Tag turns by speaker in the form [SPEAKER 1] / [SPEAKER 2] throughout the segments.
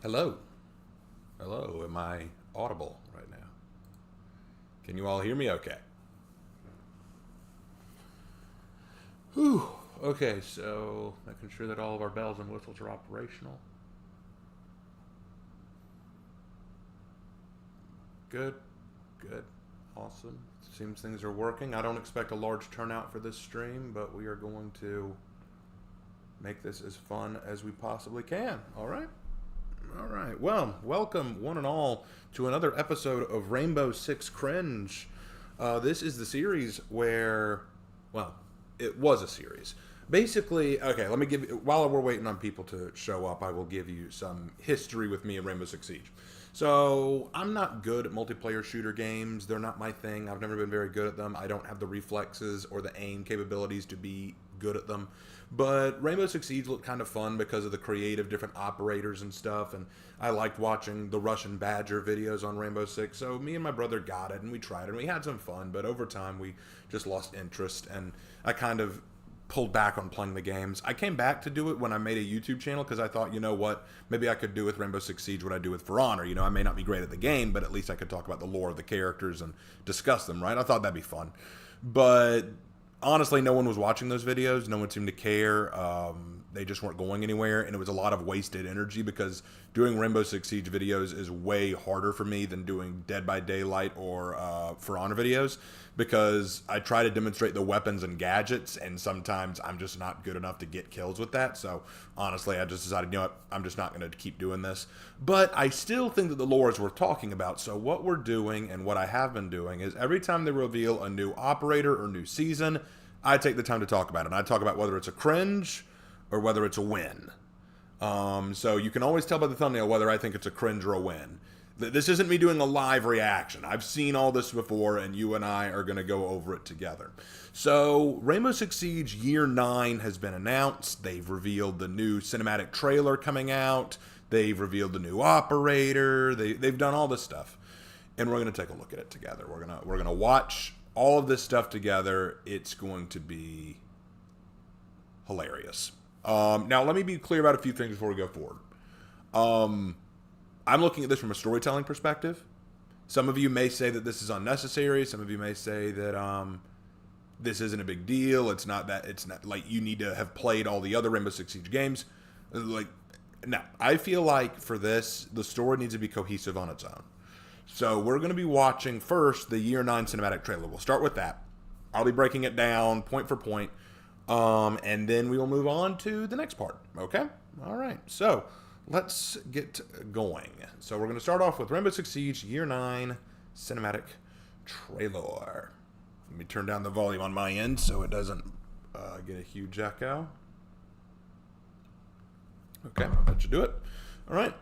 [SPEAKER 1] Hello. Hello. Am I audible right now? Can you all hear me okay? Whew. Okay, so making sure that all of our bells and whistles are operational. Good. Good. Awesome. Seems things are working. I don't expect a large turnout for this stream, but we are going to make this as fun as we possibly can. All right? All right. Well, welcome one and all to another episode of Rainbow Six Cringe. This is the series where, well, it was a series. Basically, okay, let me give you, while we're waiting on people to show up, I will give you some history with me in Rainbow Six Siege. So, I'm not good at multiplayer shooter games. They're not my thing. I've never been very good at them. I don't have the reflexes or the aim capabilities to be good at them. But Rainbow Six Siege looked kind of fun because of the creative different operators and stuff, and I liked watching the Russian Badger videos on Rainbow Six, so me and my brother got it, and we tried it, and we had some fun, but over time we just lost interest, and I kind of pulled back on playing the games. I came back to do it when I made a YouTube channel because I thought, you know what, maybe I could do with Rainbow Six Siege what I do with For Honor. You know, I may not be great at the game, but at least I could talk about the lore of the characters and discuss them, right? I thought that'd be fun. But honestly, no one was watching those videos. No one seemed to care. They just weren't going anywhere, and it was a lot of wasted energy because doing Rainbow Six Siege videos is way harder for me than doing Dead by Daylight or For Honor videos because I try to demonstrate the weapons and gadgets, and sometimes I'm just not good enough to get kills with that. So honestly, I just decided, you know what, I'm just not going to keep doing this. But I still think that the lore is worth talking about. So what we're doing and what I have been doing is every time they reveal a new operator or new season, I take the time to talk about it. And I talk about whether it's a cringe or whether it's a win. So you can always tell by the thumbnail whether I think it's a cringe or a win. This isn't me doing a live reaction. I've seen all this before, and you and I are going to go over it together. So Rainbow Six Siege Year 9 has been announced. They've revealed the new cinematic trailer coming out. They've revealed the new operator. They've done all this stuff. And we're going to take a look at it together. We're going to watch all of this stuff together. It's going to be hilarious. Now, let me be clear about a few things before we go forward. I'm looking at this from a storytelling perspective. Some of you may say that this is unnecessary. Some of you may say that this isn't a big deal. It's not like you need to have played all the other Rainbow Six Siege games. Like, no, I feel like for this, the story needs to be cohesive on its own. So we're going to be watching first the Year 9 cinematic trailer. We'll start with that. I'll be breaking it down point for point. And then we will move on to the next part. Okay? All right. So let's get going. So we're going to start off with Rainbow Six Siege Year 9 cinematic trailer. Let me turn down the volume on my end so it doesn't get a huge echo. Okay, that should do it. All right.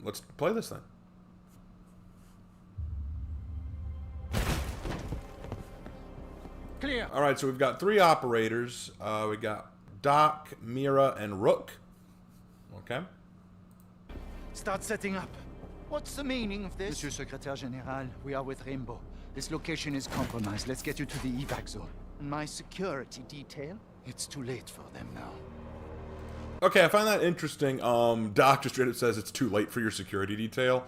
[SPEAKER 1] Let's play this then.
[SPEAKER 2] Clear.
[SPEAKER 1] All right, so we've got three operators. We got Doc, Mira, and Rook. Okay.
[SPEAKER 2] Start setting up. What's the meaning of this?
[SPEAKER 3] Monsieur Secrétaire Général, we are with Rainbow. This location is compromised. Let's get you to the evac zone.
[SPEAKER 2] My security detail?
[SPEAKER 3] It's too late for them now.
[SPEAKER 1] Okay, I find that interesting. Doc just straight up says it's too late for your security detail.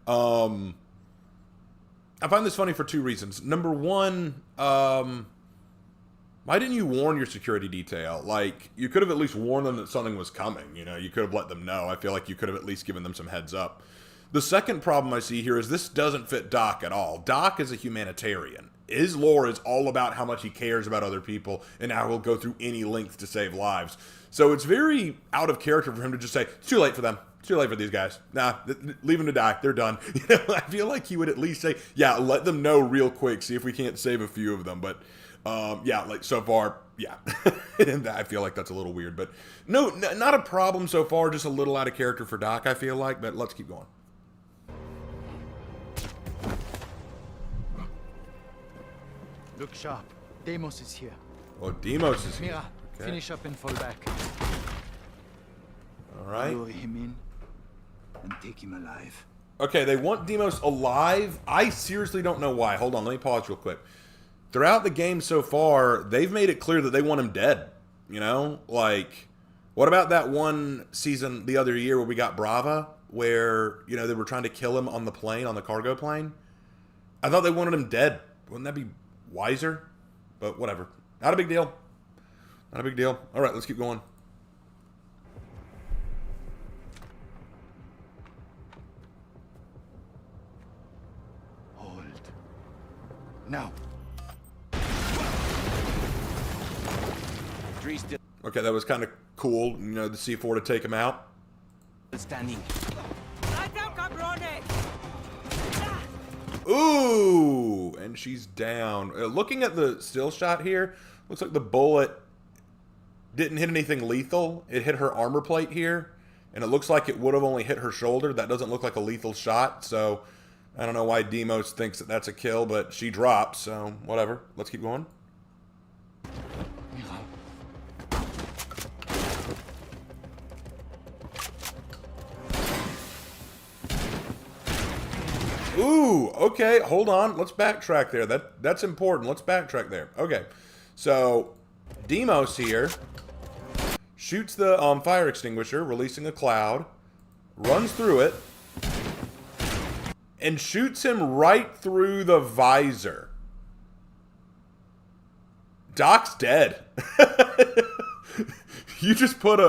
[SPEAKER 1] I find this funny for two reasons. Number one, why didn't you warn your security detail? Like, you could have at least warned them that something was coming. You know, you could have let them know. I feel like you could have at least given them some heads up. The second problem I see here is this doesn't fit Doc at all. Doc is a humanitarian. His lore is all about how much he cares about other people and how he'll go through any length to save lives. So it's very out of character for him to just say, it's too late for them. It's too late for these guys. Nah, leave them to die. They're done. You know, I feel like he would at least say, yeah, let them know real quick. See if we can't save a few of them. But yeah, like so far, yeah. And I feel like that's a little weird. But no, not a problem so far. Just a little out of character for Doc, I feel like. But let's keep going.
[SPEAKER 3] Look sharp. Deimos is here.
[SPEAKER 1] Oh, Deimos is here.
[SPEAKER 3] Mira, finish up and fall back.
[SPEAKER 1] All right.
[SPEAKER 3] Lure him in and take him alive.
[SPEAKER 1] Okay, they want Deimos alive. I seriously don't know why. Hold on, let me pause real quick. Throughout the game so far, they've made it clear that they want him dead. You know? Like, What about that one season the other year where we got Brava, where, you know, they were trying to kill him on the plane, on the cargo plane? I thought they wanted him dead. Wouldn't that be wiser? But whatever. Not a big deal. Not a big deal. All right, let's keep going.
[SPEAKER 3] Hold. Now. Tree's still
[SPEAKER 1] Okay, that was kind of cool, you know, the C4 to take him out.
[SPEAKER 3] standing.
[SPEAKER 1] Ooh, and she's down. Looking at the still shot here, looks like the bullet didn't hit anything lethal. It hit her armor plate here, and it looks like it would have only hit her shoulder. That doesn't look like a lethal shot, so I don't know why Deimos thinks that that's a kill, but she drops, so whatever. Let's keep going. Ooh, okay, hold on. Let's backtrack there. That's important. Let's backtrack there. Okay, so Deimos here shoots the fire extinguisher, releasing a cloud, runs through it, and shoots him right through the visor. Doc's dead. You just put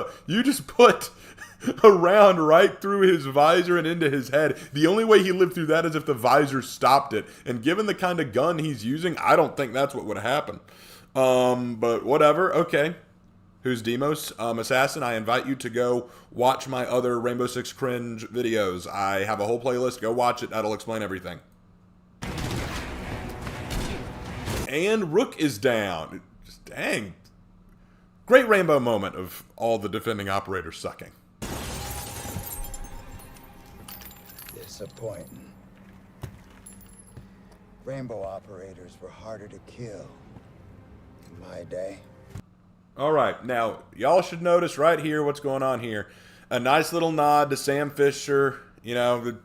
[SPEAKER 1] a round right through his visor and into his head. The only way he lived through that is if the visor stopped it. And given the kind of gun he's using, I don't think that's what would happen. But whatever. Okay. Who's Deimos? Assassin, I invite you to go watch my other Rainbow Six Cringe videos. I have a whole playlist. Go watch it. That'll explain everything. And Rook is down. Just dang. Great rainbow moment of all the defending operators sucking.
[SPEAKER 4] Disappointing. Rainbow operators were harder to kill in my day.
[SPEAKER 1] All right, now y'all should notice right here what's going on here. A nice little nod to Sam Fisher. You know,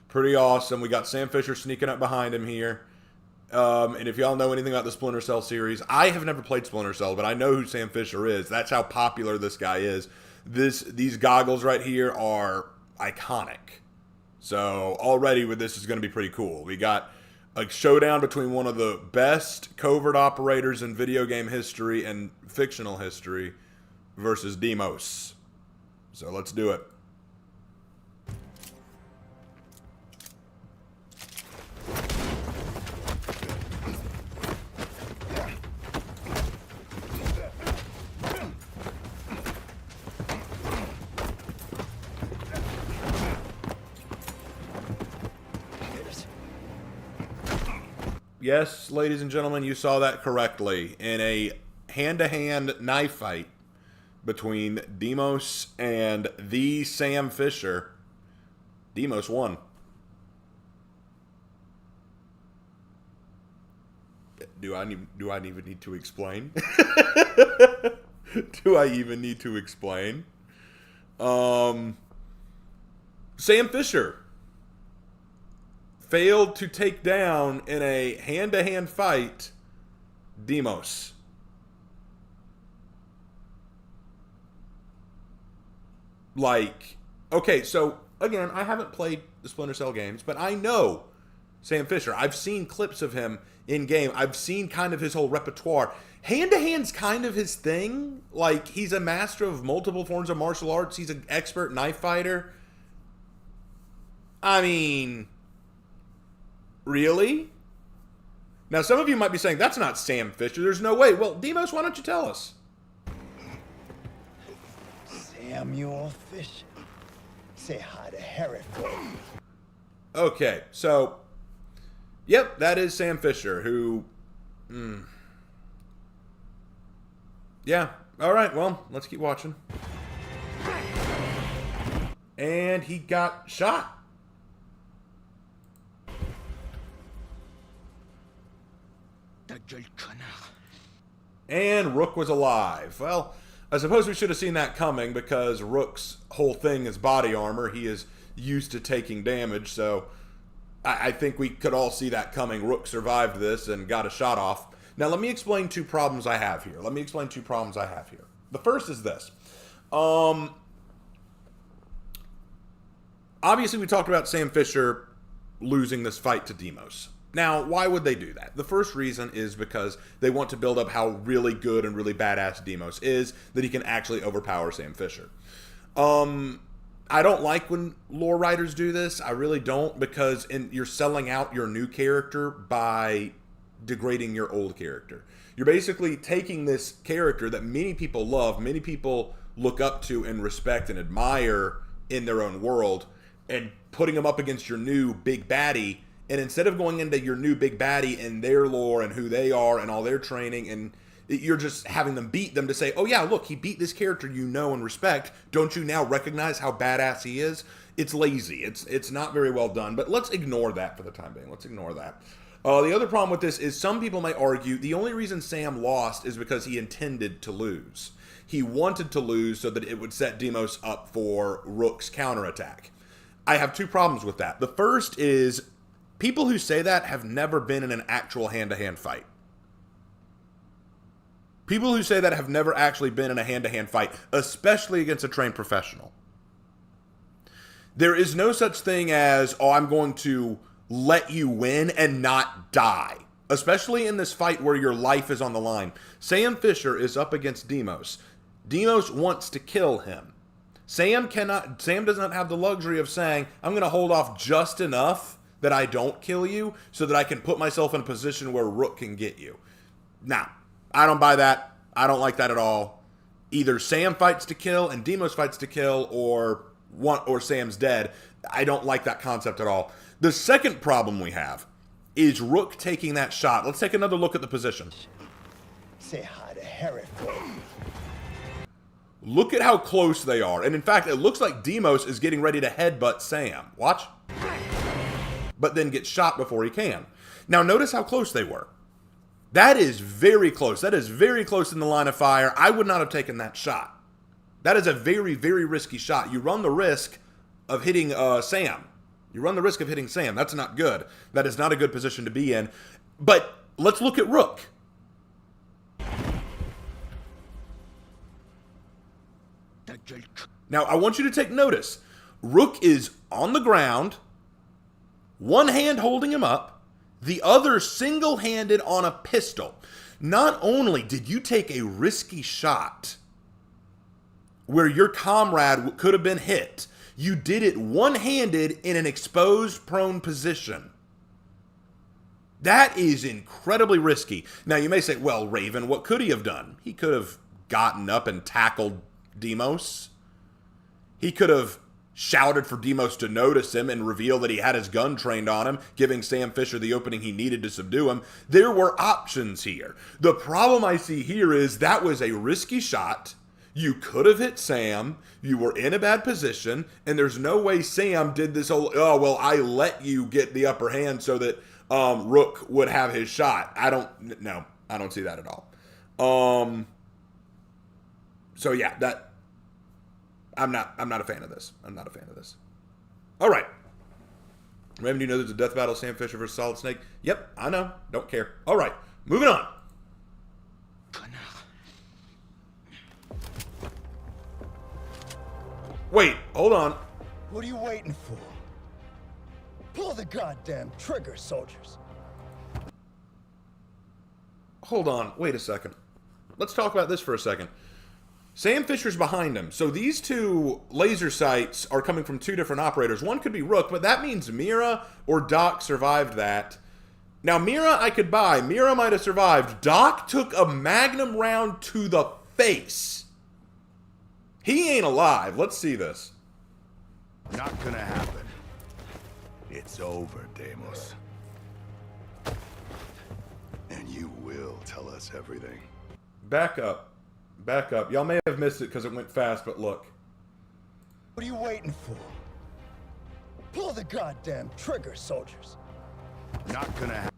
[SPEAKER 1] pretty awesome. We got Sam Fisher sneaking up behind him here. And if y'all know anything about the Splinter Cell series, I have never played Splinter Cell, but I know who Sam Fisher is. That's how popular this guy is. These goggles right here are iconic. So already with this is going to be pretty cool. We got a showdown between one of the best covert operators in video game history and fictional history versus Deimos. So let's do it. Yes, ladies and gentlemen, you saw that correctly. In a hand-to-hand knife fight between Deimos and the Sam Fisher, Deimos won. Do I even need to explain? Do I even need to explain? Sam Fisher failed to take down in a hand-to-hand fight Deimos. Like, okay, so again, I haven't played the Splinter Cell games, but I know Sam Fisher. I've seen clips of him in game. I've seen kind of his whole repertoire. Hand-to-hand's kind of his thing. Like, he's a master of multiple forms of martial arts. He's an expert knife fighter. I mean, really? Now, some of you might be saying, that's not Sam Fisher. There's no way. Well, Deimos, why don't you tell us?
[SPEAKER 4] Samuel Fisher. Say hi to Hereford.
[SPEAKER 1] Okay, so, yep, that is Sam Fisher, who, yeah, all right, well, let's keep watching. And he got shot. And Rook was alive. Well, I suppose we should have seen that coming because Rook's whole thing is body armor. He is used to taking damage, so I think we could all see that coming. Rook survived this and got a shot off. Now, let me explain two problems I have here. The first is this. Obviously, we talked about Sam Fisher losing this fight to Deimos. Now, why would they do that? The first reason is because they want to build up how really good and really badass Deimos is, that he can actually overpower Sam Fisher. I don't like when lore writers do this. I really don't, because you're selling out your new character by degrading your old character. You're basically taking this character that many people love, many people look up to and respect and admire in their own world, and putting them up against your new big baddie. And instead of going into your new big baddie and their lore and who they are and all their training, and you're just having them beat them to say, oh yeah, look, he beat this character you know and respect. Don't you now recognize how badass he is? It's lazy. It's not very well done, but let's ignore that for the time being. Let's ignore that. The other problem with this is some people may argue the only reason Sam lost is because he intended to lose. He wanted to lose so that it would set Deimos up for Rook's counterattack. I have two problems with that. The first is people who say that have never been in an actual hand-to-hand fight. People who say that have never actually been in a hand-to-hand fight, especially against a trained professional. There is no such thing as, oh, I'm going to let you win and not die. Especially in this fight where your life is on the line. Sam Fisher is up against Deimos. Deimos wants to kill him. Sam does not have the luxury of saying, I'm going to hold off just enough that I don't kill you so that I can put myself in a position where Rook can get you. Now, I don't buy that. I don't like that at all. Either Sam fights to kill and Deimos fights to kill, or Sam's dead. I don't like that concept at all. The second problem we have is Rook taking that shot. Let's take another look at the position.
[SPEAKER 4] Say hi to Hereford.
[SPEAKER 1] Look at how close they are. And in fact, it looks like Deimos is getting ready to headbutt Sam. Watch. But then gets shot before he can. Now notice how close they were. That is very close. That is very close in the line of fire. I would not have taken that shot. That is a very, very risky shot. You run the risk of hitting Sam. You run the risk of hitting Sam. That's not good. That is not a good position to be in. But let's look at Rook. Now, I want you to take notice. Rook is on the ground, one hand holding him up, the other single-handed on a pistol. Not only did you take a risky shot where your comrade could have been hit, you did it one-handed in an exposed, prone position. That is incredibly risky. Now, you may say, well, Raven, what could he have done? He could have gotten up and tackled Deimos. He could have shouted for Deimos to notice him and reveal that he had his gun trained on him, giving Sam Fisher the opening he needed to subdue him. There were options here. The problem I see here is that was a risky shot. You could have hit Sam. You were in a bad position, and there's no way Sam did this whole, oh, well, I let you get the upper hand so that Rook would have his shot. I don't see that at all. So yeah, I'm not a fan of this. I'm not a fan of this. All right. Raven, do you know there's a death battle, Sam Fisher versus Solid Snake? Yep, I know. Don't care. All right, moving on. Wait, hold on.
[SPEAKER 4] What are you waiting for? Pull the goddamn trigger, soldiers.
[SPEAKER 1] Hold on. Wait a second. Let's talk about this for a second. Sam Fisher's behind him. So these two laser sights are coming from two different operators. One could be Rook, but that means Mira or Doc survived that. Now, Mira I could buy. Mira might have survived. Doc took a magnum round to the face. He ain't alive. Let's see this.
[SPEAKER 5] Not gonna happen. It's over, Deimos. And you will tell us everything.
[SPEAKER 1] Back up. Back up. Y'all may have missed it because it went fast, but look.
[SPEAKER 4] What are you waiting for? Pull the goddamn trigger, soldiers.
[SPEAKER 5] Not gonna happen.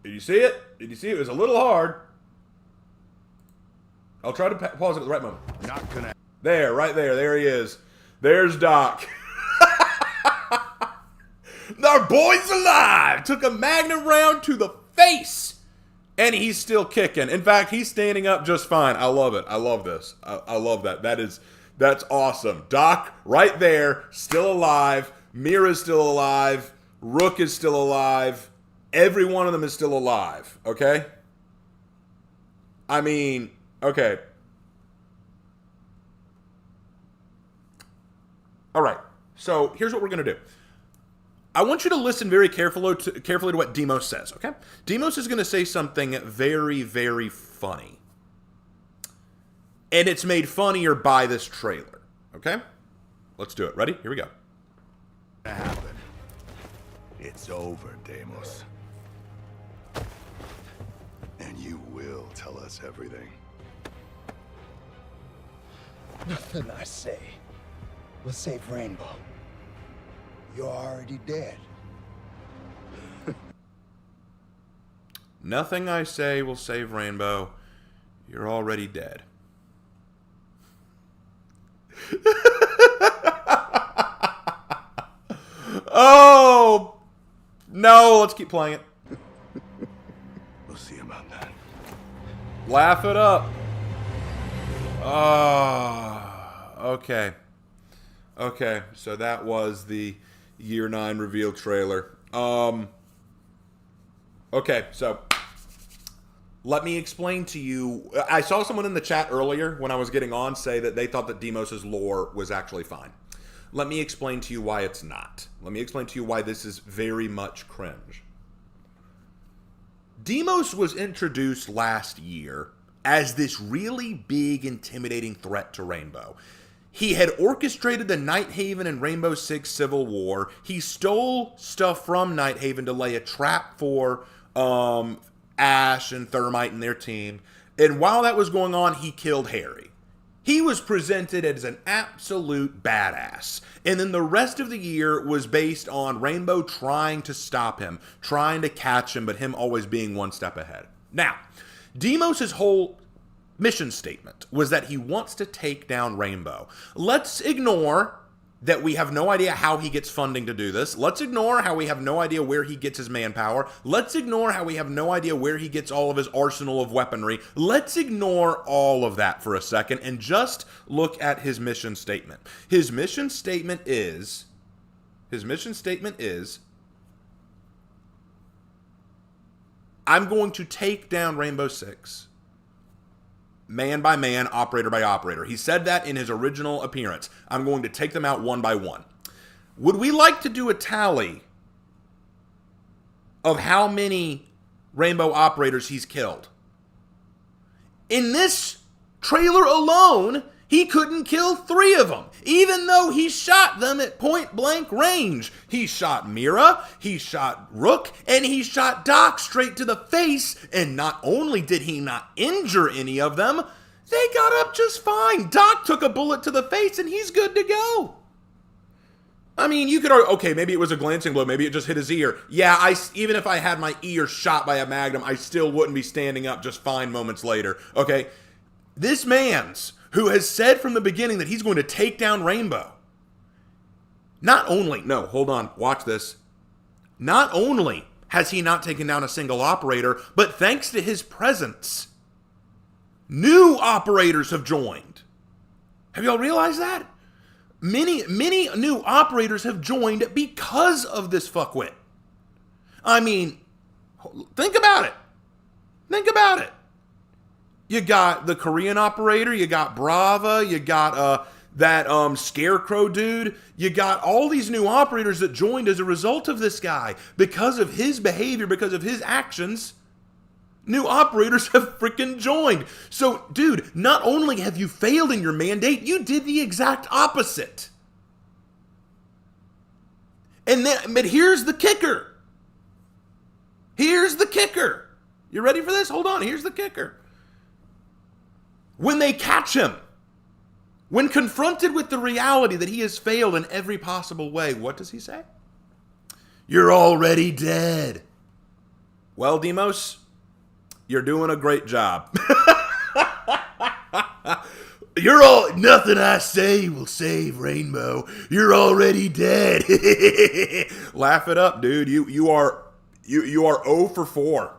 [SPEAKER 1] Did you see it? Did you see it? It was a little hard. I'll try to pause it at the right moment.
[SPEAKER 5] Not gonna.
[SPEAKER 1] There, right there. There he is. There's Doc. Our boy's alive! Took a magnum round to the face! And he's still kicking. In fact, he's standing up just fine. I love it. I love this. I love that. That That's awesome. Doc, right there, still alive. Mira's still alive. Rook is still alive. Every one of them is still alive, okay? I mean, okay. All right, so here's what we're going to do. I want you to listen very carefully to what Deimos says, okay? Deimos is going to say something very, very funny. And it's made funnier by this trailer, okay? Let's do it. Ready? Here we go.
[SPEAKER 5] Happen. It's over, Deimos. And you will tell us everything.
[SPEAKER 4] Nothing I say will save Rainbow. You're already dead.
[SPEAKER 1] Nothing I say will save Rainbow. You're already dead. Oh! No, let's keep playing it.
[SPEAKER 5] We'll see about that.
[SPEAKER 1] Laugh it up. Oh, okay. Okay, so that was the Year 9 reveal trailer. Okay, so let me explain to you. I saw someone in the chat earlier when I was getting on say that they thought that Deimos' lore was actually fine. Let me explain to you why it's not. Let me explain to you why this is very much cringe. Deimos was introduced last year as this really big, intimidating threat to Rainbow. He had orchestrated the Nighthaven and Rainbow Six Civil War. He stole stuff from Nighthaven to lay a trap for Ash and Thermite and their team. And while that was going on, he killed Harry. He was presented as an absolute badass. And then the rest of the year was based on Rainbow trying to stop him, trying to catch him, but him always being one step ahead. Now, Deimos' whole mission statement was that he wants to take down Rainbow. Let's ignore that we have no idea how he gets funding to do this. Let's ignore how we have no idea where he gets his manpower. Let's ignore how we have no idea where he gets all of his arsenal of weaponry. Let's ignore all of that for a second and just look at his mission statement. His mission statement is, I'm going to take down Rainbow Six. Man by man, operator by operator. He said that in his original appearance. I'm going to take them out one by one. Would we like to do a tally of how many Rainbow operators he's killed? In this trailer alone, he couldn't kill 3 of them, even though he shot them at point blank range. He shot Mira, he shot Rook, and he shot Doc straight to the face. And not only did he not injure any of them, they got up just fine. Doc took a bullet to the face and he's good to go. I mean, you could argue, okay, maybe it was a glancing blow, maybe it just hit his ear. Yeah, even if I had my ear shot by a magnum, I still wouldn't be standing up just fine moments later, okay? This man's who has said from the beginning that he's going to take down Rainbow. Not only, no, hold on, watch this. Not only has he not taken down a single operator, but thanks to his presence, new operators have joined. Have y'all realized that? Many new operators have joined because of this fuckwit. I mean, think about it. Think about it. You got the Korean operator, you got Brava, you got that Scarecrow dude. You got all these new operators that joined as a result of this guy. Because of his behavior, because of his actions, new operators have freaking joined. So, dude, not only have you failed in your mandate, you did the exact opposite. And then, but here's the kicker. Here's the kicker. You ready for this? Hold on, here's the kicker. When they catch him, when confronted with the reality that he has failed in every possible way, what does he say? You're already dead. Well, Deimos, you're doing a great job. Nothing I say will save Rainbow. You're already dead. Laugh it up, dude. You are 0 for 4.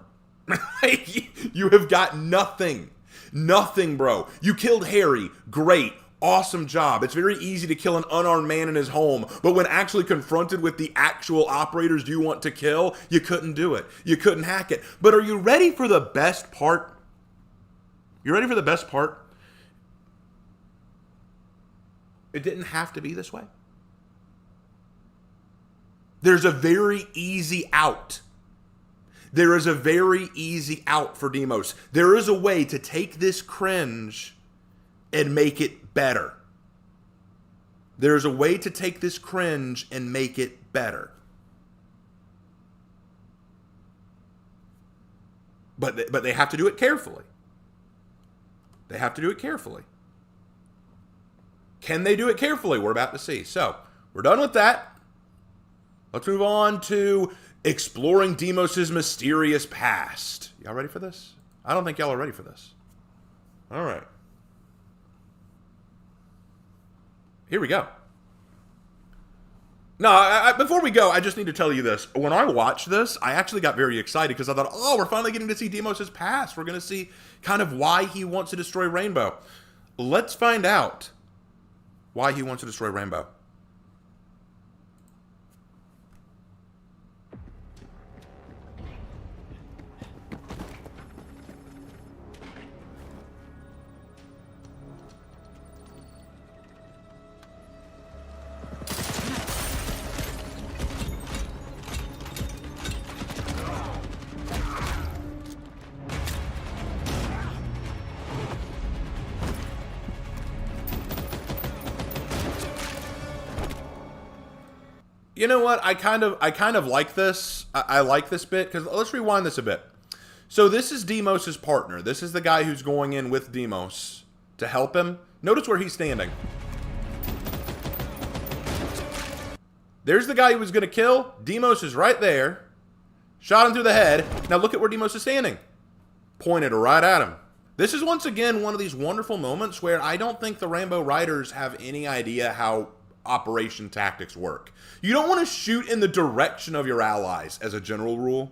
[SPEAKER 1] You have got nothing. Nothing, bro. You killed Harry. Great. Awesome job. It's very easy to kill an unarmed man in his home, but when actually confronted with the actual operators you want to kill, you couldn't do it. You couldn't hack it. But are you ready for the best part? You ready for the best part? It didn't have to be this way. There's a very easy out. There is a very easy out for Deimos. There is a way to take this cringe and make it better. There's a way to take this cringe and make it better. But they have to do it carefully. They have to do it carefully. Can they do it carefully? We're about to see. So, we're done with that. Let's move on to exploring Deimos' mysterious past. Y'all ready for this? I don't think y'all are ready for this. All right. Here we go. No, before we go, I just need to tell you this. When I watched this, I actually got very excited because I thought, oh, we're finally getting to see Deimos' past. We're going to see kind of why he wants to destroy Rainbow. Let's find out why he wants to destroy Rainbow. You know what? I kind of like this. I like this bit because let's rewind this a bit. So this is Deimos' partner. This is the guy who's going in with Deimos to help him. Notice where he's standing. There's the guy he was going to kill. Deimos is right there. Shot him through the head. Now look at where Deimos is standing. Pointed right at him. This is once again one of these wonderful moments where I don't think the Rambo writers have any idea how operation tactics work. You don't want to shoot in the direction of your allies as a general rule.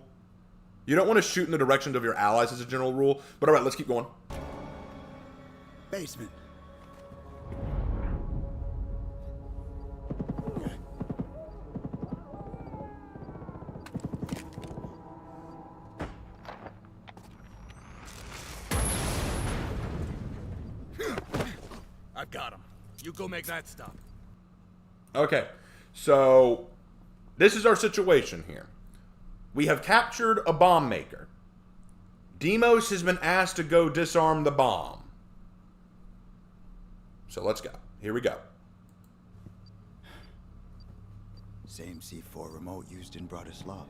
[SPEAKER 1] You don't want to shoot in the direction of your allies as a general rule. But all right, let's keep going.
[SPEAKER 4] Basement.
[SPEAKER 5] I've got him. You go make that stop.
[SPEAKER 1] Okay, so this is our situation here. We have captured a bomb maker. Deimos has been asked to go disarm the bomb. So let's go. Here we go.
[SPEAKER 4] Same C4 remote used in Bratislava.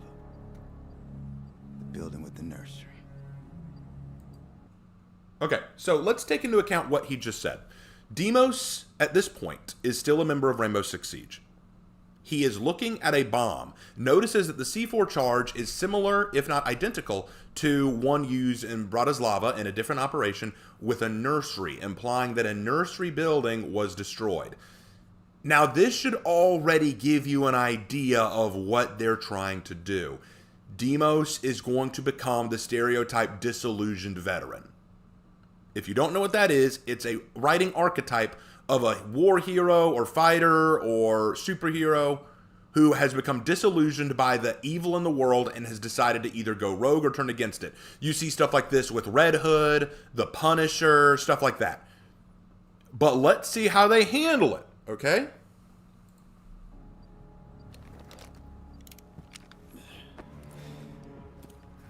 [SPEAKER 4] The building with the nursery.
[SPEAKER 1] Okay, so let's take into account what he just said. Deimos, at this point, is still a member of Rainbow Six Siege. He is looking at a bomb, notices that the C4 charge is similar, if not identical, to one used in Bratislava in a different operation with a nursery, implying that a nursery building was destroyed. Now, this should already give you an idea of what they're trying to do. Deimos is going to become the stereotype disillusioned veteran. If you don't know what that is, it's a writing archetype of a war hero or fighter or superhero who has become disillusioned by the evil in the world and has decided to either go rogue or turn against it. You see stuff like this with Red Hood, the Punisher, stuff like that. But let's see how they handle it, okay?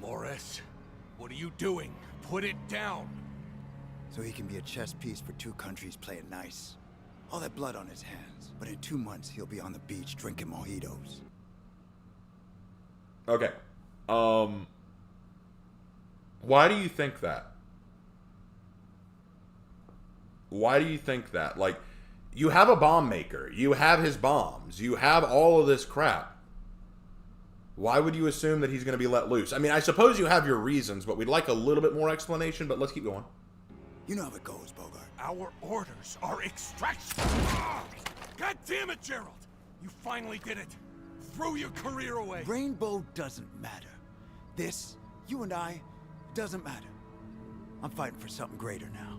[SPEAKER 5] Morris, what are you doing? Put it down.
[SPEAKER 4] So he can be a chess piece for two countries playing nice. All that blood on his hands. But in 2 months, he'll be on the beach drinking mojitos.
[SPEAKER 1] Okay. Why do you think that? Why do you think that? Like, you have a bomb maker. You have his bombs. You have all of this crap. Why would you assume that he's going to be let loose? I mean, I suppose you have your reasons, but we'd like a little bit more explanation, but let's keep going.
[SPEAKER 4] You know how it goes, Bogart.
[SPEAKER 5] Our orders are extraction. God damn it, Gerald! You finally did it. Throw your career away.
[SPEAKER 4] Rainbow doesn't matter. This, you and I, doesn't matter. I'm fighting for something greater now.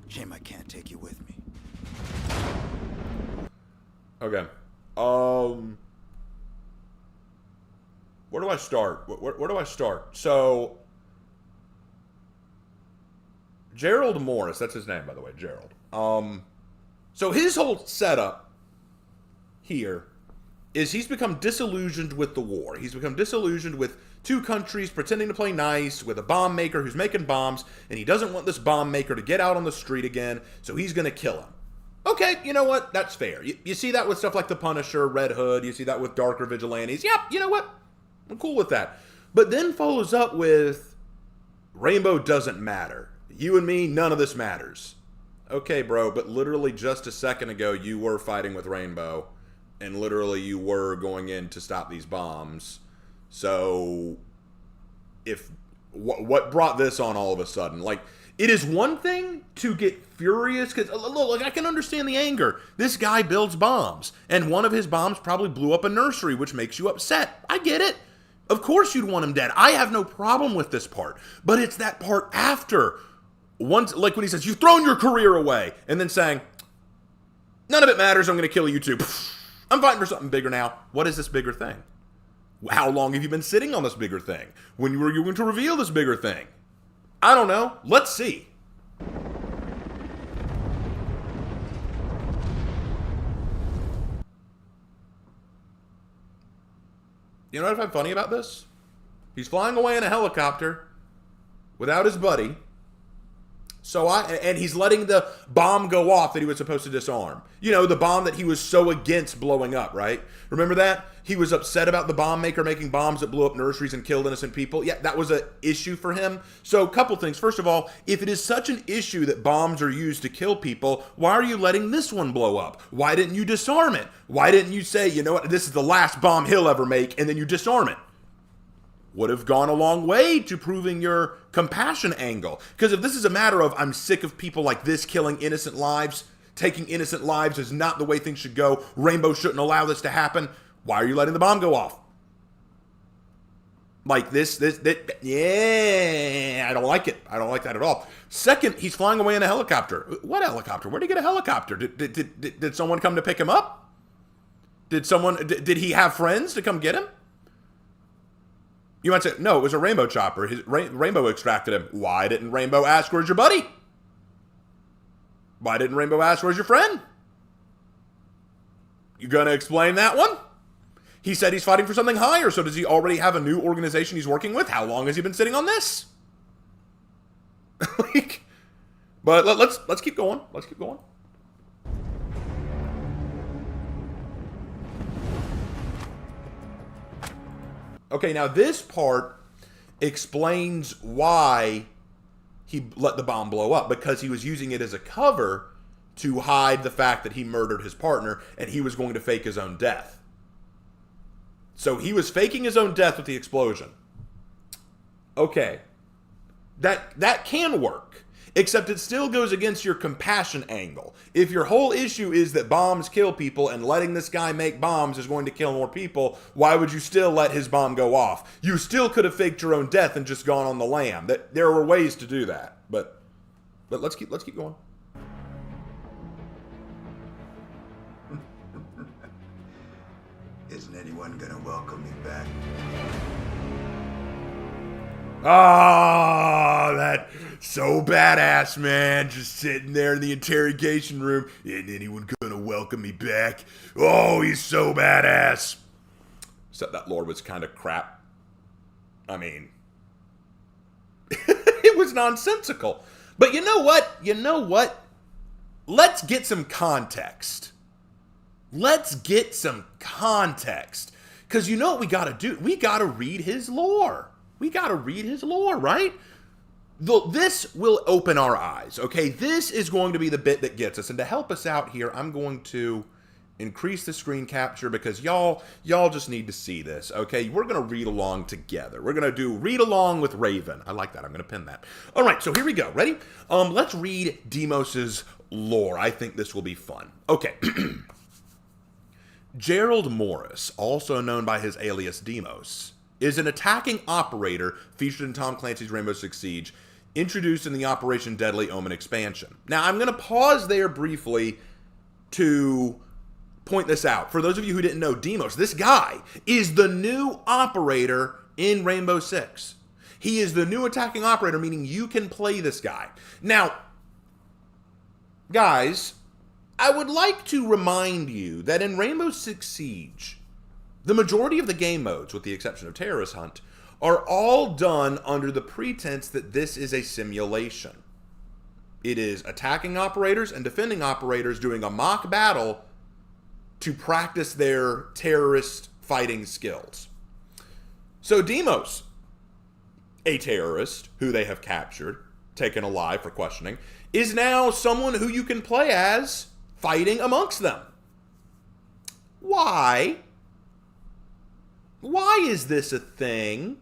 [SPEAKER 4] Shame I can't take you with me.
[SPEAKER 1] Okay. Where do I start? Where do I start? So, Gerald Morris, that's his name, by the way, Gerald. So his whole setup here is he's become disillusioned with the war. He's become disillusioned with two countries pretending to play nice, with a bomb maker who's making bombs, and he doesn't want this bomb maker to get out on the street again, so he's going to kill him. Okay, you know what? That's fair. You see that with stuff like The Punisher, Red Hood. You see that with darker vigilantes. Yep, you know what? I'm cool with that. But then follows up with, Rainbow doesn't matter. You and me, none of this matters. Okay, bro, but literally just a second ago, you were fighting with Rainbow. And literally you were going in to stop these bombs. So, what brought this on all of a sudden? Like, it is one thing to get furious, because, look, I can understand the anger. This guy builds bombs, and one of his bombs probably blew up a nursery, which makes you upset. I get it. Of course you'd want him dead. I have no problem with this part. But it's that part after. Once, like when he says, you've thrown your career away, and then saying, none of it matters, I'm going to kill you too. I'm fighting for something bigger now. What is this bigger thing? How long have you been sitting on this bigger thing? When were you going to reveal this bigger thing? I don't know. Let's see. You know what I find funny about this? He's flying away in a helicopter without his buddy. And he's letting the bomb go off that he was supposed to disarm. You know, the bomb that he was so against blowing up, right? Remember that? He was upset about the bomb maker making bombs that blew up nurseries and killed innocent people. Yeah, that was an issue for him. So, a couple things. First of all, if it is such an issue that bombs are used to kill people, why are you letting this one blow up? Why didn't you disarm it? Why didn't you say, you know what, this is the last bomb he'll ever make, and then you disarm it? Would have gone a long way to proving your compassion angle. Because if this is a matter of, I'm sick of people like this killing innocent lives, taking innocent lives is not the way things should go, Rainbow shouldn't allow this to happen, why are you letting the bomb go off? Like this, yeah, I don't like it. I don't like that at all. Second, he's flying away in a helicopter. What helicopter? Where'd he get a helicopter? Did someone come to pick him up? Did he have friends to come get him? You might say, no, it was a Rainbow chopper. Rainbow extracted him. Why didn't Rainbow ask, where's your buddy? Why didn't Rainbow ask, where's your friend? You gonna explain that one? He said he's fighting for something higher, so does he already have a new organization he's working with? How long has he been sitting on this? But let's keep going. Let's keep going. Okay, now this part explains why he let the bomb blow up, because he was using it as a cover to hide the fact that he murdered his partner and he was going to fake his own death. So he was faking his own death with the explosion. Okay, that can work. Except it still goes against your compassion angle. If your whole issue is that bombs kill people and letting this guy make bombs is going to kill more people, why would you still let his bomb go off? You still could have faked your own death and just gone on the lam. There were ways to do that. But let's keep going.
[SPEAKER 4] Isn't anyone gonna welcome me back?
[SPEAKER 1] Ah, that so badass, man. Just sitting there in the interrogation room. Isn't anyone gonna welcome me back? Oh, he's so badass. Except that lore was kind of crap. I mean, it was nonsensical. But you know what? You know what? Let's get some context. Let's get some context. Because you know what we gotta do? We gotta read his lore. We gotta read his lore, right? This will open our eyes, okay? This is going to be the bit that gets us. And to help us out here, I'm going to increase the screen capture because y'all just need to see this, okay? We're gonna read along together. We're gonna do read along with Raven. I like that. I'm gonna pin that. All right, so here we go. Ready? Let's read Deimos's lore. I think this will be fun. Okay. Gerald Morris, also known by his alias Deimos, is an attacking operator featured in Tom Clancy's Rainbow Six Siege, introduced in the Operation Deadly Omen expansion. Now, I'm going to pause there briefly to point this out. For those of you who didn't know, Deimos, this guy, is the new operator in Rainbow Six. He is the new attacking operator, meaning you can play this guy. Now, guys, I would like to remind you that in Rainbow Six Siege, the majority of the game modes, with the exception of Terrorist Hunt, are all done under the pretense that this is a simulation. It is attacking operators and defending operators doing a mock battle to practice their terrorist fighting skills. So Deimos, a terrorist who they have captured, taken alive for questioning, is now someone who you can play as fighting amongst them. Why? Why is this a thing?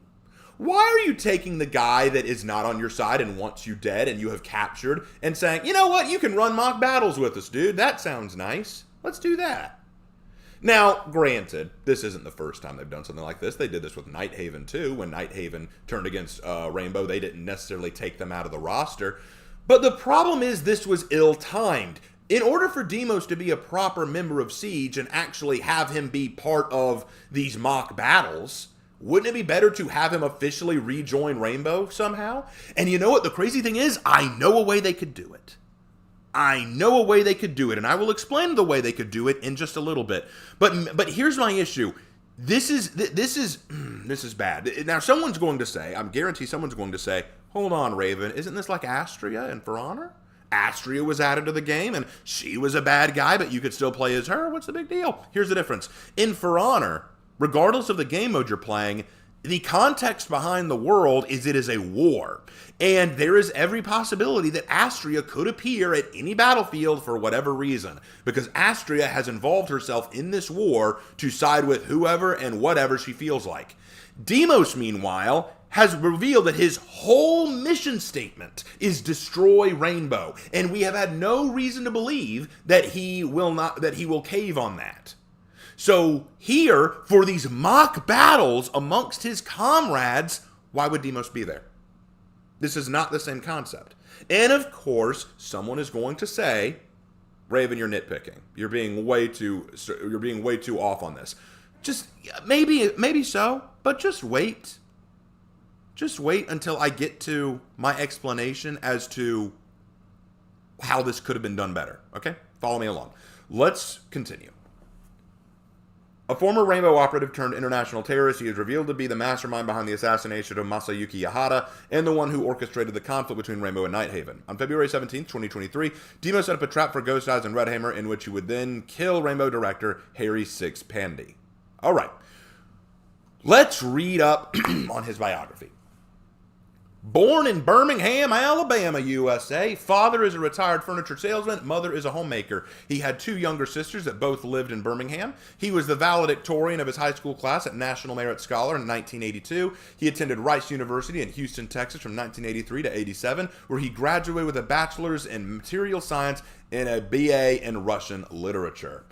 [SPEAKER 1] Why are you taking the guy that is not on your side and wants you dead and you have captured and saying, you know what, you can run mock battles with us, dude. That sounds nice. Let's do that. Now, granted, this isn't the first time they've done something like this. They did this with Nighthaven too. When Nighthaven turned against Rainbow, they didn't necessarily take them out of the roster. But the problem is this was ill-timed. In order for Deimos to be a proper member of Siege and actually have him be part of these mock battles, wouldn't it be better to have him officially rejoin Rainbow somehow? And you know what? The crazy thing is, I know a way they could do it. I know a way they could do it, and I will explain the way they could do it in just a little bit. But here's my issue. This is bad. Now, someone's going to say, I'm guaranteed someone's going to say, hold on, Raven, isn't this like Astria and For Honor? Astria was added to the game, and she was a bad guy, but you could still play as her. What's the big deal? Here's the difference. In For Honor, regardless of the game mode you're playing, the context behind the world is it is a war. And there is every possibility that Astria could appear at any battlefield for whatever reason, because Astria has involved herself in this war to side with whoever and whatever she feels like. Deimos, meanwhile, has revealed that his whole mission statement is destroy Rainbow, and we have had no reason to believe that he will cave on that. So here, for these mock battles amongst his comrades, why would Deimos be there? This is not the same concept. And of course, someone is going to say, Raven, you're nitpicking. You're being way too off on this. Just maybe so, but just wait. Just wait until I get to my explanation as to how this could have been done better. Okay? Follow me along. Let's continue. A former Rainbow operative turned international terrorist, he is revealed to be the mastermind behind the assassination of Masayuki Yahara and the one who orchestrated the conflict between Rainbow and Nighthaven. On February 17, 2023, Deimos set up a trap for Ghost Eyes and Red Hammer in which he would then kill Rainbow director Harry Six Pandy. Alright, let's read up on his biography. Born in Birmingham, Alabama, USA. Father is a retired furniture salesman. Mother is a homemaker. He had two younger sisters that both lived in Birmingham. He was the valedictorian of his high school class at National Merit Scholar in 1982. He attended Rice University in Houston, Texas from 1983 to 87, where he graduated with a bachelor's in material science and a BA in Russian literature.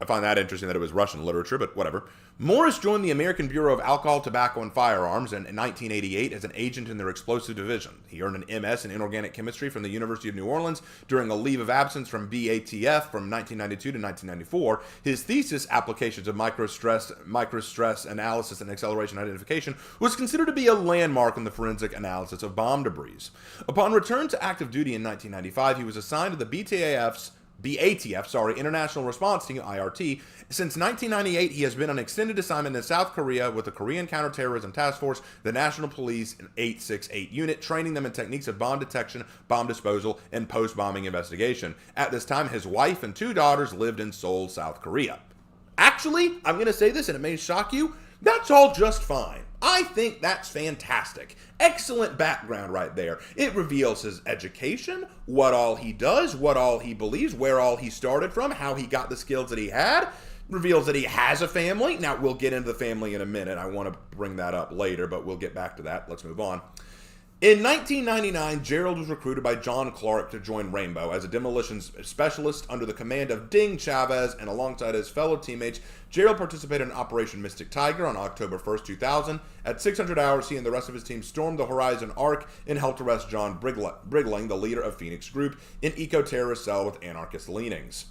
[SPEAKER 1] I find that interesting that it was Russian literature, but whatever. Morris joined the American Bureau of Alcohol, Tobacco, and Firearms in 1988 as an agent in their explosive division. He earned an MS in inorganic chemistry from the University of New Orleans during a leave of absence from BATF from 1992 to 1994. His thesis, Applications of Microstress Analysis and Acceleration Identification, was considered to be a landmark in the forensic analysis of bomb debris. Upon return to active duty in 1995, he was assigned to the BATF, International Response Team, IRT. Since 1998, he has been on extended assignment in South Korea with the Korean Counterterrorism Task Force, the National Police 868 Unit, training them in techniques of bomb detection, bomb disposal, and post-bombing investigation. At this time, his wife and two daughters lived in Seoul, South Korea. Actually, I'm going to say this, and it may shock you, that's all just fine. I think that's fantastic. Excellent background right there. It reveals his education, what all he does, what all he believes, where all he started from, how he got the skills that he had. Reveals that he has a family. Now, we'll get into the family in a minute. I want to bring that up later, but we'll get back to that. Let's move on. In 1999, Gerald was recruited by John Clark to join Rainbow as a demolitions specialist under the command of Ding Chavez, and alongside his fellow teammates, Gerald participated in Operation Mystic Tiger on October 1st, 2000. At 600 hours, he and the rest of his team stormed the Horizon Arc and helped arrest John Brigling, the leader of Phoenix Group, an eco-terrorist cell with anarchist leanings.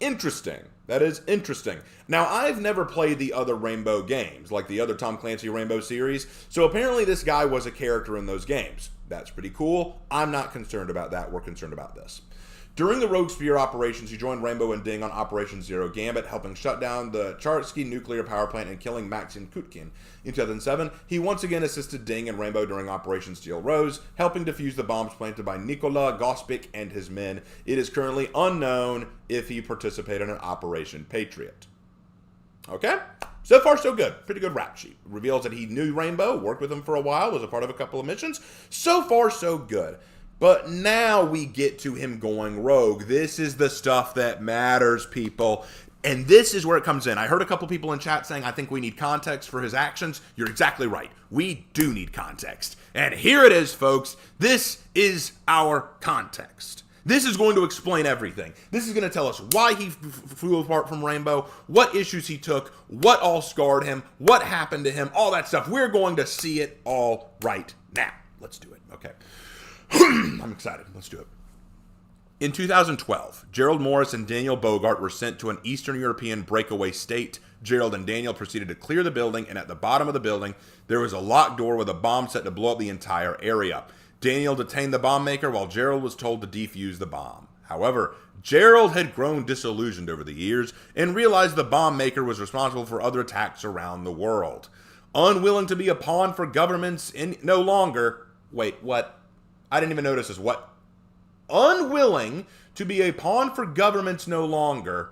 [SPEAKER 1] Interesting. That is interesting. Now, I've never played the other Rainbow games, like the other Tom Clancy Rainbow series, so apparently this guy was a character in those games. That's pretty cool. I'm not concerned about that. We're concerned about this. During the Rogue Spear operations, he joined Rainbow and Ding on Operation Zero Gambit, helping shut down the Charsky nuclear power plant and killing Maxim Kutkin. In 2007, he once again assisted Ding and Rainbow during Operation Steel Rose, helping defuse the bombs planted by Nikola Gospic and his men. It is currently unknown if he participated in Operation Patriot. Okay? So far, so good. Pretty good rap sheet. Reveals that he knew Rainbow, worked with him for a while, was a part of a couple of missions. So far, so good. But now we get to him going rogue. This is the stuff that matters, people. And this is where it comes in. I heard a couple people in chat saying, I think we need context for his actions. You're exactly right. We do need context. And here it is, folks. This is our context. This is going to explain everything. This is going to tell us why he flew apart from Rainbow, what issues he took, what all scarred him, what happened to him, all that stuff. We're going to see it all right now. Let's do it. Okay. I'm excited. Let's do it. In 2012, Gerald Morris and Daniel Bogart were sent to an Eastern European breakaway state. Gerald and Daniel proceeded to clear the building, and at the bottom of the building, there was a locked door with a bomb set to blow up the entire area. Daniel detained the bomb maker while Gerald was told to defuse the bomb. However, Gerald had grown disillusioned over the years and realized the bomb maker was responsible for other attacks around the world. Unwilling to be a pawn for governments no longer... Wait, what? I didn't even notice this. What? Unwilling to be a pawn for governments no longer.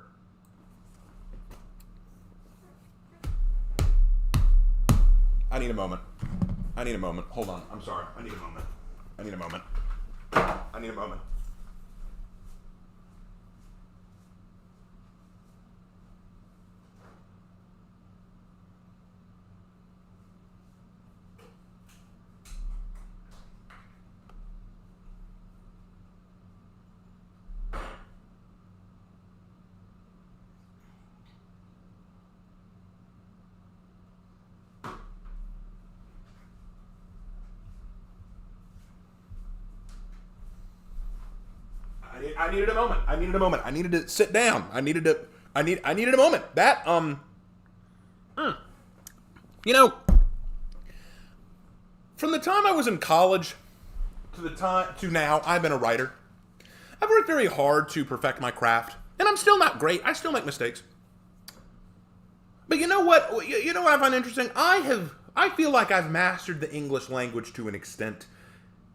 [SPEAKER 1] I need a moment. I need a moment. Hold on. I'm sorry. I need a moment. I need a moment. I need a moment. I needed a moment. I needed a moment. I needed to sit down. I needed a moment. That, you know, from the time I was in college to now, I've been a writer. I've worked very hard to perfect my craft, and I'm still not great. I still make mistakes. But you know what? You know what I find interesting? I feel like I've mastered the English language to an extent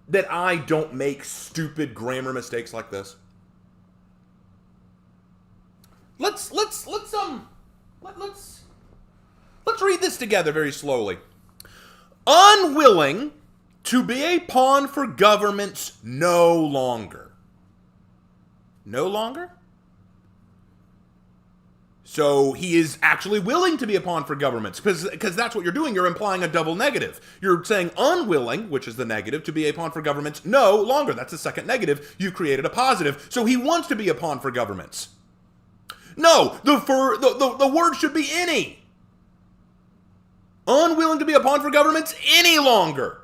[SPEAKER 1] that I don't make stupid grammar mistakes like this. Let's read this together very slowly. Unwilling to be a pawn for governments no longer. No longer? So he is actually willing to be a pawn for governments, because that's what you're doing. You're implying a double negative. You're saying unwilling, which is the negative, to be a pawn for governments no longer. That's the second negative. You created a positive. So he wants to be a pawn for governments. No, the word should be any. Unwilling to be a pawn for governments any longer.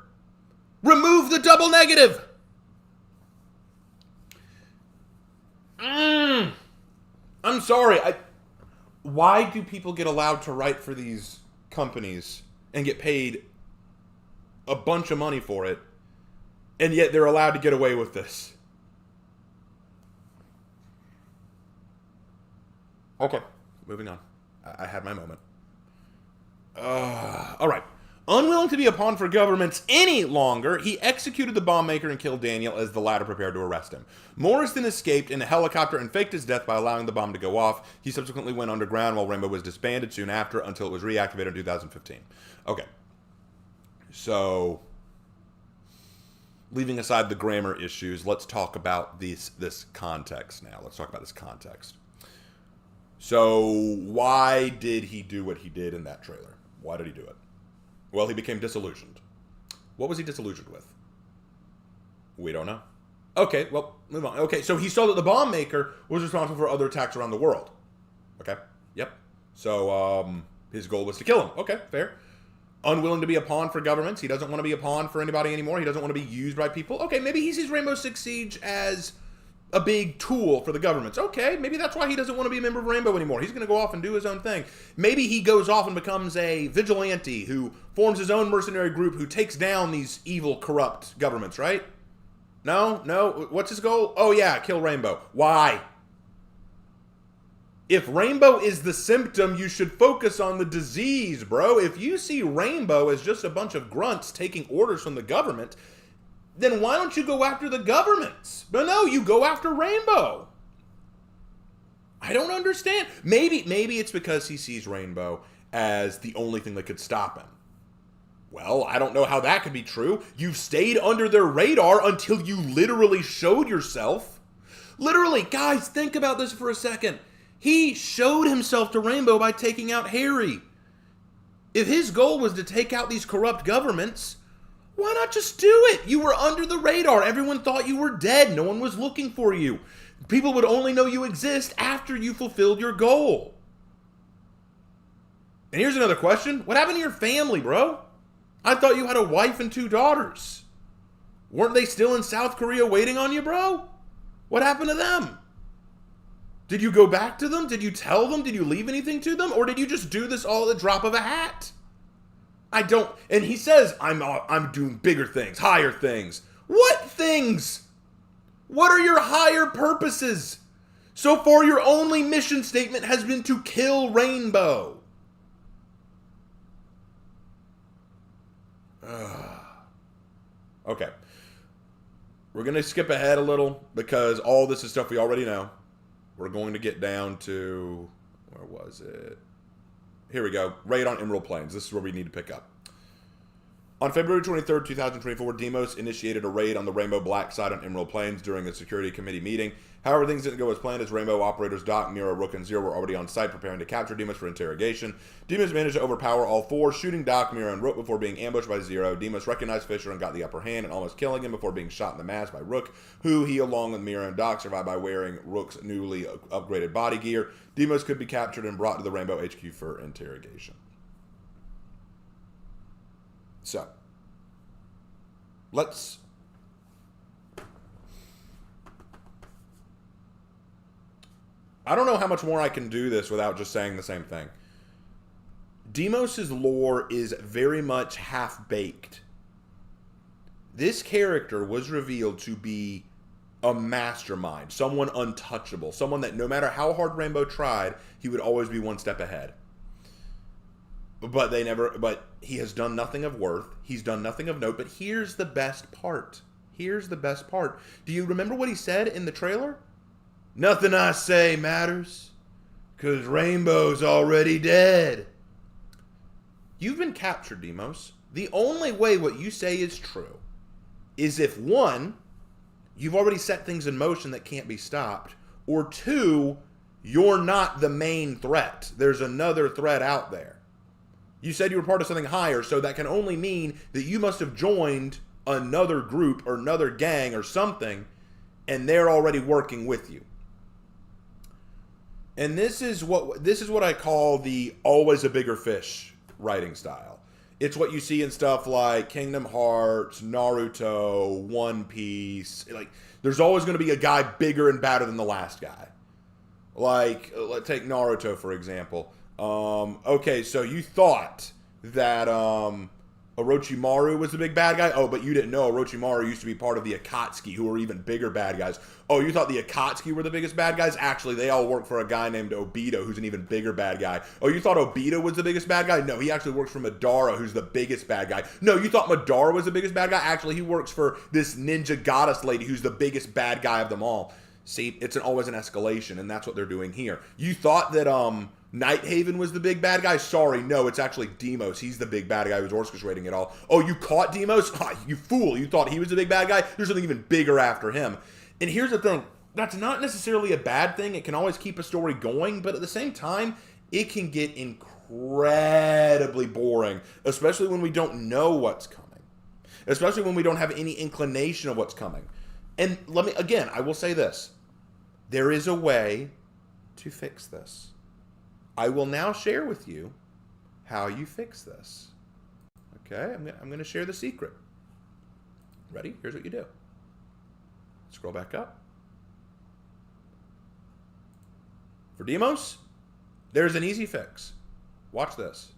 [SPEAKER 1] Remove the double negative. I'm sorry. Why do people get allowed to write for these companies and get paid a bunch of money for it, and yet they're allowed to get away with this? Okay, moving on. I had my moment. All right. Unwilling to be a pawn for governments any longer, he executed the bomb maker and killed Daniel as the latter prepared to arrest him. Morris then escaped in a helicopter and faked his death by allowing the bomb to go off. He subsequently went underground while Rainbow was disbanded soon after until it was reactivated in 2015. Okay. So, leaving aside the grammar issues, let's talk about this context now. Let's talk about this context. So, why did he do what he did in that trailer? Why did he do it? Well, he became disillusioned. What was he disillusioned with? We don't know. Okay, well, move on. Okay, so he saw that the bomb maker was responsible for other attacks around the world. Okay, yep. So, his goal was to kill him. Okay, fair. Unwilling to be a pawn for governments. He doesn't want to be a pawn for anybody anymore. He doesn't want to be used by people. Okay, maybe he sees Rainbow Six Siege as a big tool for the governments. Okay, maybe that's why he doesn't want to be a member of Rainbow anymore. He's going to go off and do his own thing. Maybe he goes off and becomes a vigilante who forms his own mercenary group who takes down these evil, corrupt governments, right? No? What's his goal? Oh yeah, kill Rainbow. Why? If Rainbow is the symptom, you should focus on the disease, bro. If you see Rainbow as just a bunch of grunts taking orders from the government, then why don't you go after the governments? But no, you go after Rainbow. I don't understand. Maybe it's because he sees Rainbow as the only thing that could stop him. Well, I don't know how that could be true. You've stayed under their radar until you literally showed yourself. Literally, guys, think about this for a second. He showed himself to Rainbow by taking out Harry. If his goal was to take out these corrupt governments, why not just do it? You were under the radar. Everyone thought you were dead. No one was looking for you. People would only know you exist after you fulfilled your goal. And here's another question. What happened to your family, bro? I thought you had a wife and 2 daughters. Weren't they still in South Korea waiting on you, bro? What happened to them? Did you go back to them? Did you tell them? Did you leave anything to them? Or did you just do this all at the drop of a hat? I don't. And he says, I'm doing bigger things, higher things. What things? What are your higher purposes? So far, your only mission statement has been to kill Rainbow. Okay. We're going to skip ahead a little because all this is stuff we already know. We're going to get down to, where was it? Here we go. Raid on Emerald Plains. This is where we need to pick up. On February 23rd, 2024, Deimos initiated a raid on the Rainbow Black site on Emerald Plains during a security committee meeting. However, things didn't go as planned as Rainbow operators Doc, Mira, Rook, and Zero were already on site preparing to capture Deimos for interrogation. Deimos managed to overpower all 4, shooting Doc, Mira, and Rook before being ambushed by Zero. Deimos recognized Fisher and got the upper hand and almost killing him before being shot in the mask by Rook, who he, along with Mira and Doc, survived by wearing Rook's newly upgraded body gear. Deimos could be captured and brought to the Rainbow HQ for interrogation. So, let's... I don't know how much more I can do this without just saying the same thing. Deimos' lore is very much half-baked. This character was revealed to be a mastermind, someone untouchable, someone that no matter how hard Rainbow tried, he would always be one step ahead. But he has done nothing of worth. He's done nothing of note. But here's the best part. Here's the best part. Do you remember what he said in the trailer? Nothing I say matters, 'cause Rainbow's already dead. You've been captured, Deimos. The only way what you say is true is if, 1, you've already set things in motion that can't be stopped, or 2, you're not the main threat. There's another threat out there. You said you were part of something higher, so that can only mean that you must have joined another group or another gang or something, and they're already working with you. And this is what I call the always a bigger fish writing style. It's what you see in stuff like Kingdom Hearts, Naruto, One Piece. Like, there's always going to be a guy bigger and badder than the last guy. Like, let's take Naruto, for example. Okay, so you thought that Orochimaru was the big bad guy? Oh, but you didn't know Orochimaru used to be part of the Akatsuki, who were even bigger bad guys. Oh, you thought the Akatsuki were the biggest bad guys? Actually, they all work for a guy named Obito, who's an even bigger bad guy. Oh, you thought Obito was the biggest bad guy? No, he actually works for Madara, who's the biggest bad guy. No, you thought Madara was the biggest bad guy? Actually, he works for this ninja goddess lady, who's the biggest bad guy of them all. See, it's always an escalation, and that's what they're doing here. You thought that Nighthaven was the big bad guy? Sorry, no, it's actually Deimos. He's the big bad guy who's orchestrating it all. Oh, you caught Deimos? You fool. You thought he was the big bad guy? There's something even bigger after him. And here's the thing. That's not necessarily a bad thing. It can always keep a story going, but at the same time, it can get incredibly boring, especially when we don't know what's coming. Especially when we don't have any inclination of what's coming. And I will say this. There is a way to fix this. I will now share with you how you fix this. Okay, I'm going to share the secret. Ready? Here's what you do. Scroll back up. For Deimos, there's an easy fix. Watch this.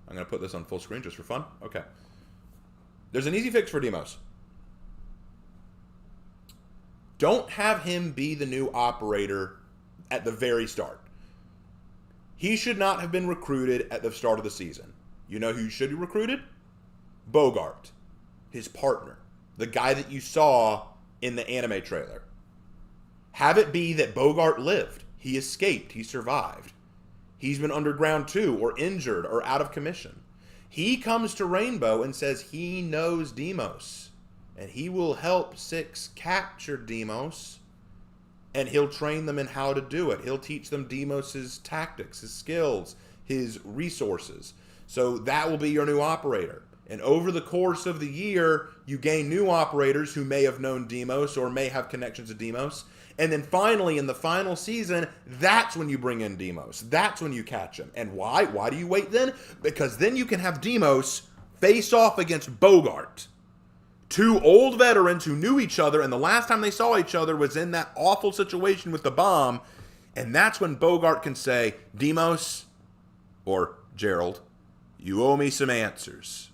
[SPEAKER 1] I'm going to put this on full screen just for fun. Okay. There's an easy fix for Deimos. Don't have him be the new operator at the very start. He should not have been recruited at the start of the season. You know who should be recruited? Bogart, his partner, the guy that you saw in the anime trailer. Have it be that Bogart lived. He escaped. He survived. He's been underground too, or injured, or out of commission. He comes to Rainbow and says he knows Deimos, and he will help Six capture Deimos, and he'll train them in how to do it. He'll teach them Deimos' tactics, his skills, his resources. So that will be your new operator. And over the course of the year, you gain new operators who may have known Deimos or may have connections to Deimos. And then finally, in the final season, that's when you bring in Deimos. That's when you catch him. And why? Why do you wait then? Because then you can have Deimos face off against Bogart. Two old veterans who knew each other, and the last time they saw each other was in that awful situation with the bomb. And that's when Bogart can say, Deimos, or Gerald, you owe me some answers.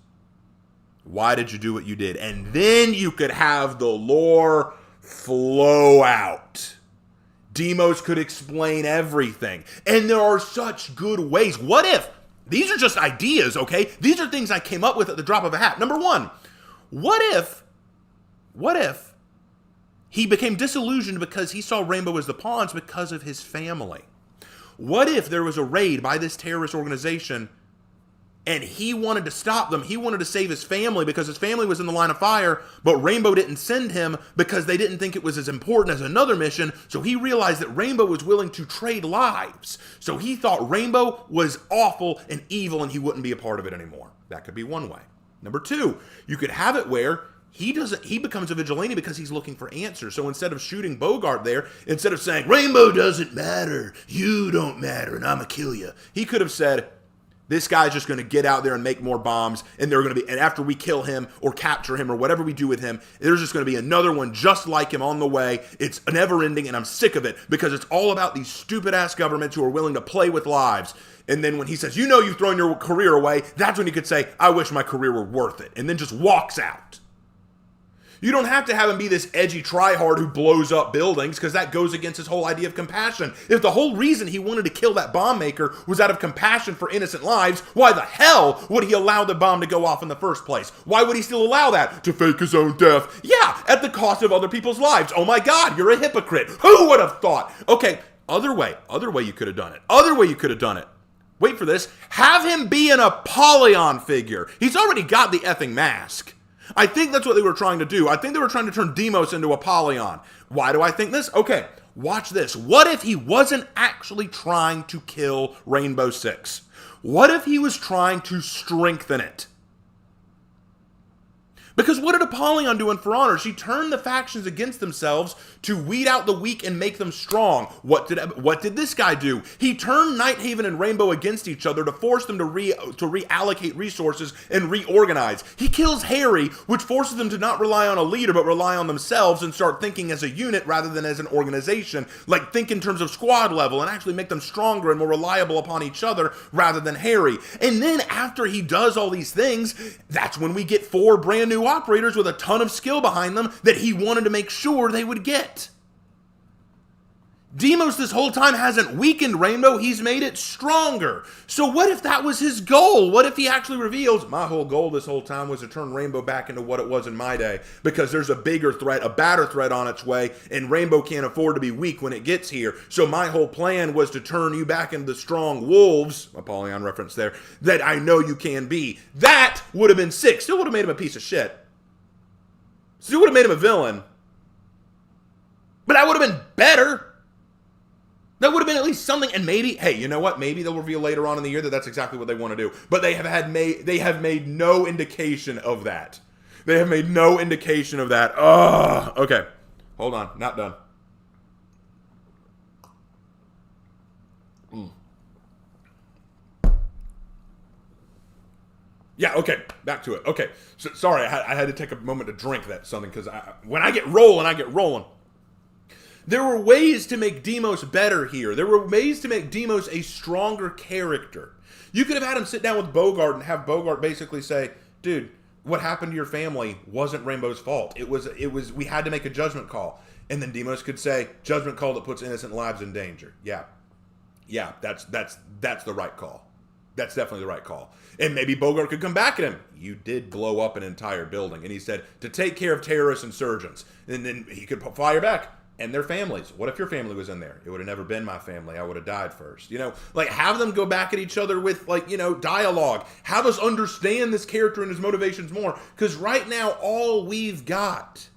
[SPEAKER 1] Why did you do what you did? And then you could have the lore flow out. Deimos could explain everything. And there are such good ways. What if, these are just ideas, okay? These are things I came up with at the drop of a hat. Number one, what if he became disillusioned because he saw Rainbow as the pawns because of his family? What if there was a raid by this terrorist organization and he wanted to stop them? He wanted to save his family because his family was in the line of fire, but Rainbow didn't send him because they didn't think it was as important as another mission. So he realized that Rainbow was willing to trade lives. So he thought Rainbow was awful and evil and he wouldn't be a part of it anymore. That could be one way. Number two, you could have it where he becomes a vigilante because he's looking for answers. So instead of shooting Bogart there, instead of saying, Rainbow doesn't matter, you don't matter, and I'm gonna kill you, he could have said, this guy's just going to get out there and make more bombs, and and after we kill him or capture him or whatever we do with him, there's just going to be another one just like him on the way. It's never ending, and I'm sick of it because it's all about these stupid-ass governments who are willing to play with lives. And then when he says, you know you've thrown your career away, that's when he could say, I wish my career were worth it, and then just walks out. You don't have to have him be this edgy tryhard who blows up buildings because that goes against his whole idea of compassion. If the whole reason he wanted to kill that bomb maker was out of compassion for innocent lives, why the hell would he allow the bomb to go off in the first place? Why would he still allow that? To fake his own death. Yeah, at the cost of other people's lives. Oh my God, you're a hypocrite. Who would have thought? Okay, other way you could have done it. Wait for this. Have him be an Apollyon figure. He's already got the effing mask. I think that's what they were trying to do. I think they were trying to turn Deimos into Apollyon. Why do I think this? Okay, watch this. What if he wasn't actually trying to kill Rainbow Six? What if he was trying to strengthen it? Because what did Apollyon do in For Honor? She turned the factions against themselves to weed out the weak and make them strong. What did this guy do? He turned Nighthaven and Rainbow against each other to force them to reallocate resources and reorganize. He kills Harry, which forces them to not rely on a leader but rely on themselves and start thinking as a unit rather than as an organization. Like think in terms of squad level and actually make them stronger and more reliable upon each other rather than Harry. And then after he does all these things, that's when we get 4 brand new operators with a ton of skill behind them that he wanted to make sure they would get. Deimos this whole time hasn't weakened Rainbow, he's made it stronger. So what if that was his goal? What if he actually reveals, my whole goal this whole time was to turn Rainbow back into what it was in my day, because there's a bigger threat, a badder threat on its way, and Rainbow can't afford to be weak when it gets here. So my whole plan was to turn you back into the strong wolves, Apollyon reference there, that I know you can be. That would have been sick. Still would have made him a piece of shit. Still would have made him a villain. But that would have been better. That would have been at least something, and maybe, hey, you know what? Maybe they'll reveal later on in the year that that's exactly what they want to do. But they have made no indication of that. They have made no indication of that. Ugh. Okay, hold on, not done. Yeah, okay, back to it. Okay, so, sorry, I had to take a moment to drink that something, because when I get rolling, There were ways to make Deimos better here. There were ways to make Deimos a stronger character. You could have had him sit down with Bogart and have Bogart basically say, dude, what happened to your family wasn't Rainbow's fault. It was we had to make a judgment call. And then Deimos could say, judgment call that puts innocent lives in danger. Yeah, that's the right call. That's definitely the right call. And maybe Bogart could come back at him. You did blow up an entire building. And he said, to take care of terrorist insurgents. And then he could fire back. And their families. What if your family was in there? It would have never been my family. I would have died first. You know, like, have them go back at each other with, like, you know, dialogue. Have us understand this character and his motivations more. Because right now, all we've got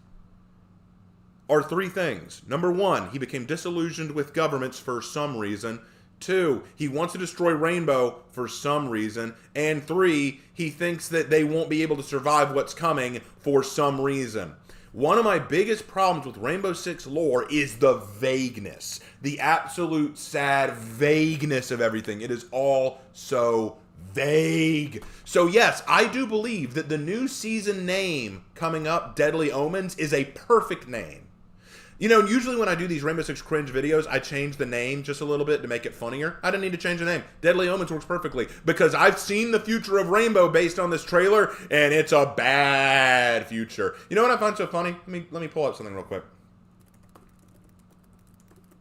[SPEAKER 1] are three things. Number one, he became disillusioned with governments for some reason. Two, he wants to destroy Rainbow for some reason. And three, he thinks that they won't be able to survive what's coming for some reason. One of my biggest problems with Rainbow Six lore is the vagueness. The absolute sad vagueness of everything. It is all so vague. So yes, I do believe that the new season name coming up, Deadly Omens, is a perfect name. You know, usually when I do these Rainbow Six Cringe videos, I change the name just a little bit to make it funnier. I didn't need to change the name. Deadly Omens works perfectly because I've seen the future of Rainbow based on this trailer, and it's a bad future. You know what I find so funny? Let me pull up something real quick.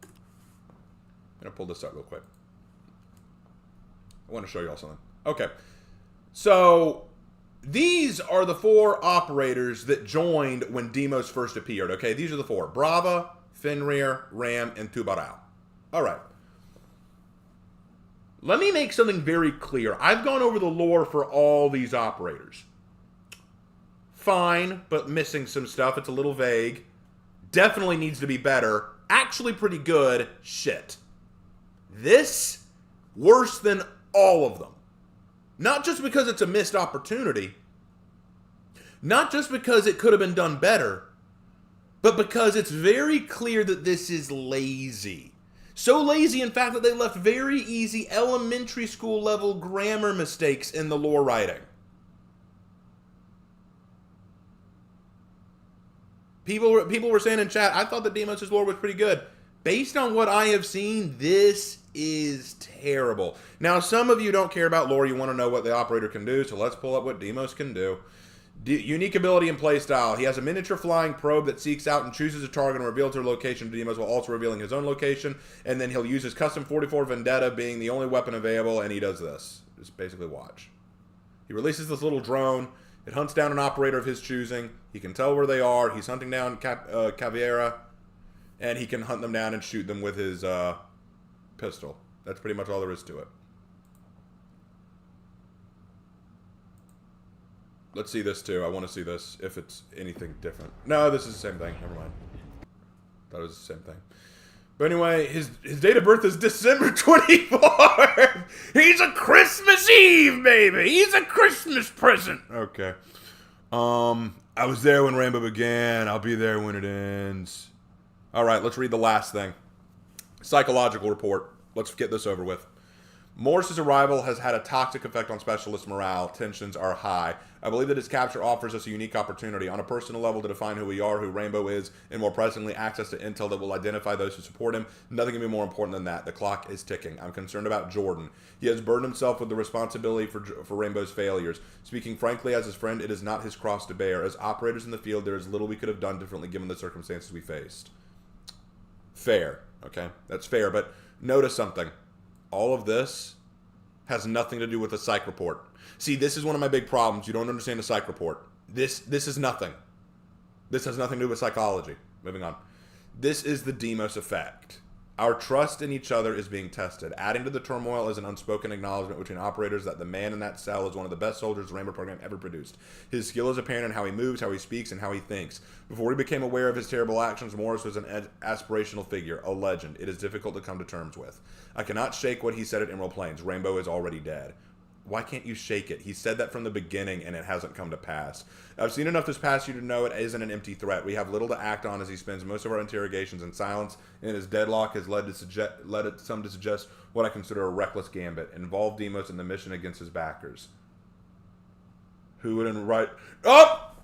[SPEAKER 1] I'm going to pull this up real quick. I want to show you all something. Okay. So these are the four operators that joined when Deimos first appeared. Okay, these are the four. Brava, Fenrir, Ram, and Tubarão. All right. Let me make something very clear. I've gone over the lore for all these operators. Fine, but missing some stuff. It's a little vague. Definitely needs to be better. Actually pretty good. Shit. This, worse than all of them. Not just because it's a missed opportunity, not just because it could have been done better, but because it's very clear that this is lazy. So lazy, in fact, that they left very easy elementary school level grammar mistakes in the lore writing. People were saying in chat, I thought that Deimos' lore was pretty good. Based on what I have seen, this is terrible. Now, some of you don't care about lore. You want to know what the operator can do, so let's pull up what Deimos can do. Unique ability and playstyle. He has a miniature flying probe that seeks out and chooses a target and reveals their location to Deimos while also revealing his own location. And then he'll use his custom 44 Vendetta being the only weapon available, and he does this. Just basically watch. He releases this little drone. It hunts down an operator of his choosing. He can tell where they are. He's hunting down Caveira. And he can hunt them down and shoot them with his pistol. That's pretty much all there is to it. Let's see this too. I want to see this, if it's anything different. No, this is the same thing. Never mind. Thought it was the same thing. But anyway, his date of birth is December 24th. He's a Christmas Eve, baby. He's a Christmas present. Okay. I was there when Rainbow began. I'll be there when it ends. All right, let's read the last thing. Psychological report. Let's get this over with. Morse's arrival has had a toxic effect on Specialist morale. Tensions are high. I believe that his capture offers us a unique opportunity on a personal level to define who we are, who Rainbow is, and more pressingly, access to intel that will identify those who support him. Nothing can be more important than that. The clock is ticking. I'm concerned about Jordan. He has burdened himself with the responsibility for Rainbow's failures. Speaking frankly as his friend, it is not his cross to bear. As operators in the field, there is little we could have done differently given the circumstances we faced. Fair. Okay, that's fair, but notice something. All of this has nothing to do with the psych report. See, this is one of my big problems. You don't understand the psych report. This is nothing. This has nothing to do with psychology. Moving on. This is the Deimos effect. Our trust in each other is being tested. Adding to the turmoil is an unspoken acknowledgement between operators that the man in that cell is one of the best soldiers the Rainbow program ever produced. His skill is apparent in how he moves, how he speaks, and how he thinks. Before he became aware of his terrible actions, Morris was an aspirational figure, a legend. It is difficult to come to terms with. I cannot shake what he said at Emerald Plains. Rainbow is already dead. Why can't you shake it? He said that from the beginning, and it hasn't come to pass. I've seen enough this past year to know it isn't an empty threat. We have little to act on as he spends most of our interrogations in silence, and his deadlock has led some to suggest what I consider a reckless gambit. Involve Deimos in the mission against his backers. Who would invite... Oh!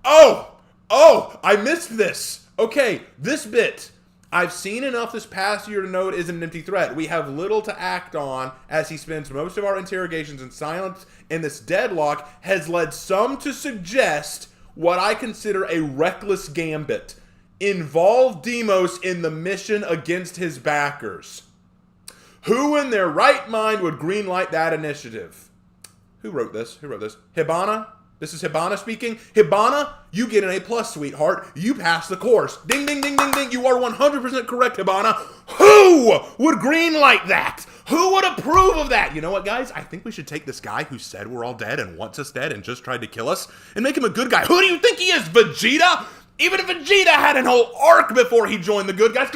[SPEAKER 1] I missed this! Okay, this bit. I've seen enough this past year to know it isn't an empty threat. We have little to act on as he spends most of our interrogations in silence, and this deadlock has led some to suggest what I consider a reckless gambit. Involve Deimos in the mission against his backers. Who in their right mind would greenlight that initiative? Who wrote this? Hibana? This is Hibana speaking. Hibana, you get an A+, sweetheart. You pass the course. Ding, ding, ding, ding, ding. You are 100% correct, Hibana. Who would greenlight that? Who would approve of that? You know what, guys? I think we should take this guy who said we're all dead and wants us dead and just tried to kill us and make him a good guy. Who do you think he is, Vegeta? Even if Vegeta had an whole arc before he joined the good guys.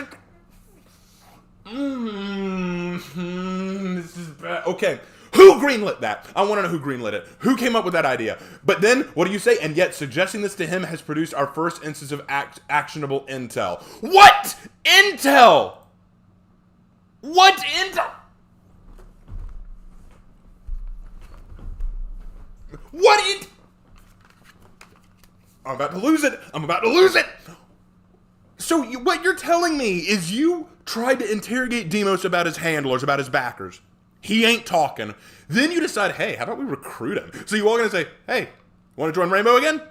[SPEAKER 1] This is bad. Okay. Who greenlit that? I want to know who greenlit it. Who came up with that idea? But then, what do you say? And yet, suggesting this to him has produced our first instance of actionable intel. What intel? What intel? What it? I'm about to lose it. I'm about to lose it. So what you're telling me is you tried to interrogate Deimos about his handlers, about his backers. He ain't talking. Then you decide, hey, how about we recruit him? So you walk in and say, hey, want to join Rainbow again?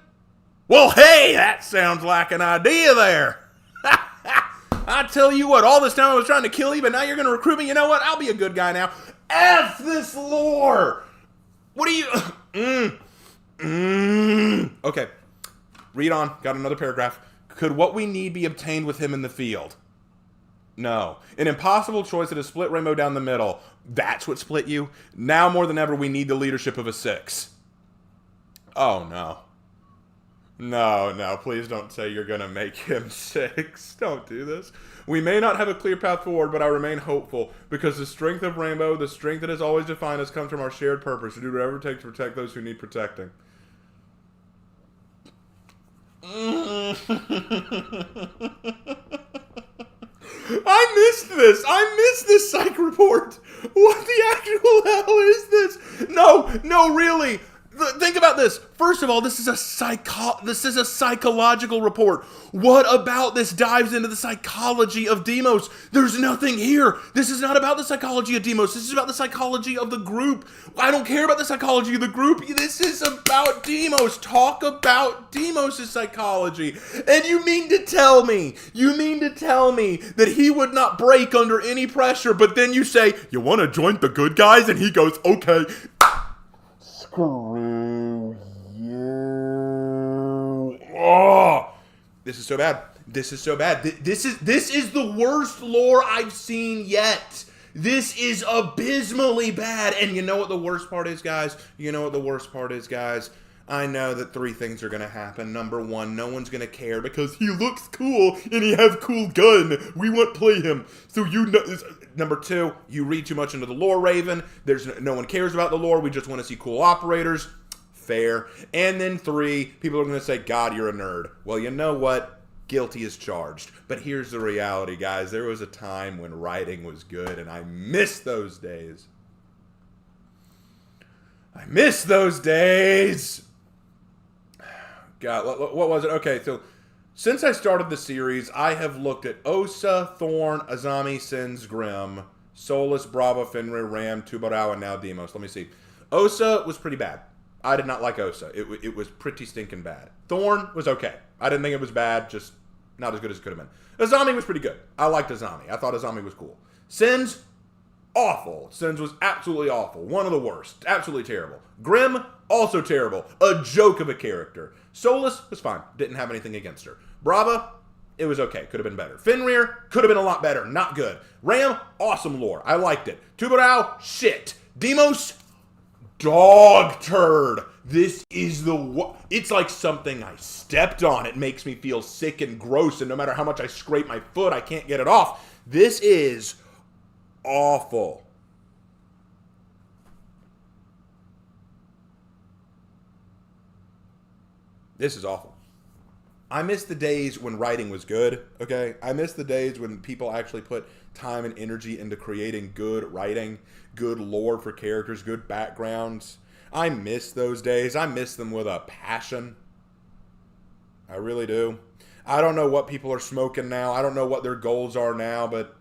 [SPEAKER 1] Well, hey, that sounds like an idea there. I tell you what, all this time I was trying to kill you, but now you're going to recruit me. You know what? I'll be a good guy now. F this lore. What are you... Okay. Read on. Got another paragraph. Could what we need be obtained with him in the field? No. An impossible choice that has split Rainbow down the middle. That's what split you? Now more than ever, we need the leadership of a 6. Oh, no. No, please don't say you're going to make him 6. Don't do this. We may not have a clear path forward, but I remain hopeful, because the strength of Rainbow, the strength that has always defined us, comes from our shared purpose to do whatever it takes to protect those who need protecting. I missed this. I missed this psych report. What the actual hell is this? No, really. Think about this. First of all, this is a psychological report. What about this dives into the psychology of Deimos? There's nothing here. This is not about the psychology of Deimos. This is about the psychology of the group. I don't care about the psychology of the group. This is about Deimos. Talk about Deimos' psychology. And you mean to tell me that he would not break under any pressure, but then you say, you want to join the good guys? And he goes, okay. Screw you. Oh, this is so bad. This is the worst lore I've seen yet. This is abysmally bad. And you know what the worst part is, guys? I know that 3 things are going to happen. Number 1, no one's going to care because he looks cool and he has cool gun. We won't play him. So you know. Number 2, you read too much into the lore, Raven. No one cares about the lore. We just want to see cool operators. Fair. And then 3, people are going to say, God, you're a nerd. Well, you know what? Guilty is charged. But here's the reality, guys. There was a time when writing was good, and I miss those days. God, what was it? Okay, so since I started the series, I have looked at Osa, Thorn, Azami, Sins, Grim, Solus, Brava, Fenrir, Ram, Tubarao, and now Deimos. Let me see. Osa was pretty bad. I did not like Osa. It was pretty stinking bad. Thorn was okay. I didn't think it was bad, just not as good as it could have been. Azami was pretty good. I liked Azami. I thought Azami was cool. Sins, awful. Sins was absolutely awful. One of the worst. Absolutely terrible. Grim, also terrible. A joke of a character. Solus was fine. Didn't have anything against her. Brava, it was okay. Could have been better. Fenrir, could have been a lot better. Not good. Ram, awesome lore. I liked it. Tubarao, shit. Deimos, dog turd. This is it's like something I stepped on. It makes me feel sick and gross, and no matter how much I scrape my foot, I can't get it off. This is awful. This is awful. I miss the days when writing was good, okay? I miss the days when people actually put time and energy into creating good writing, good lore for characters, good backgrounds. I miss those days. I miss them with a passion. I really do. I don't know what people are smoking now. I don't know what their goals are now, but...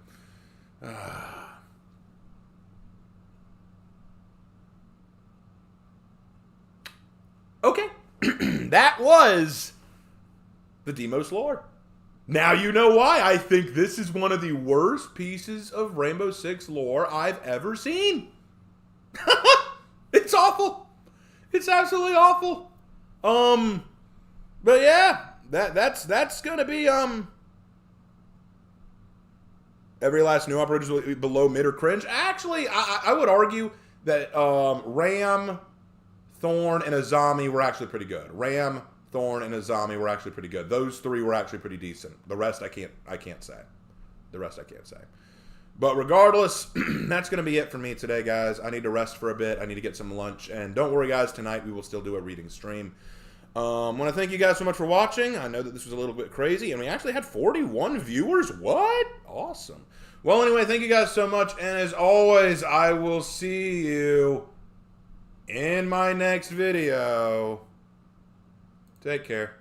[SPEAKER 1] Okay. That was the Deimos lore. Now you know why I think this is one of the worst pieces of Rainbow Six lore I've ever seen. It's awful. It's absolutely awful. But yeah, that's gonna be every last new operator will be below mid or cringe. Actually, I would argue that Ram, Thorn, and Azami were actually pretty good. Ram, Thorn, and Azami were actually pretty good. Those three were actually pretty decent. The rest I can't say. The rest I can't say. But regardless, that's going to be it for me today, guys. I need to rest for a bit. I need to get some lunch. And don't worry, guys. Tonight we will still do a reading stream. I want to thank you guys so much for watching. I know that this was a little bit crazy. And we actually had 41 viewers. What? Awesome. Well, anyway, thank you guys so much. And as always, I will see you in my next video. Take care.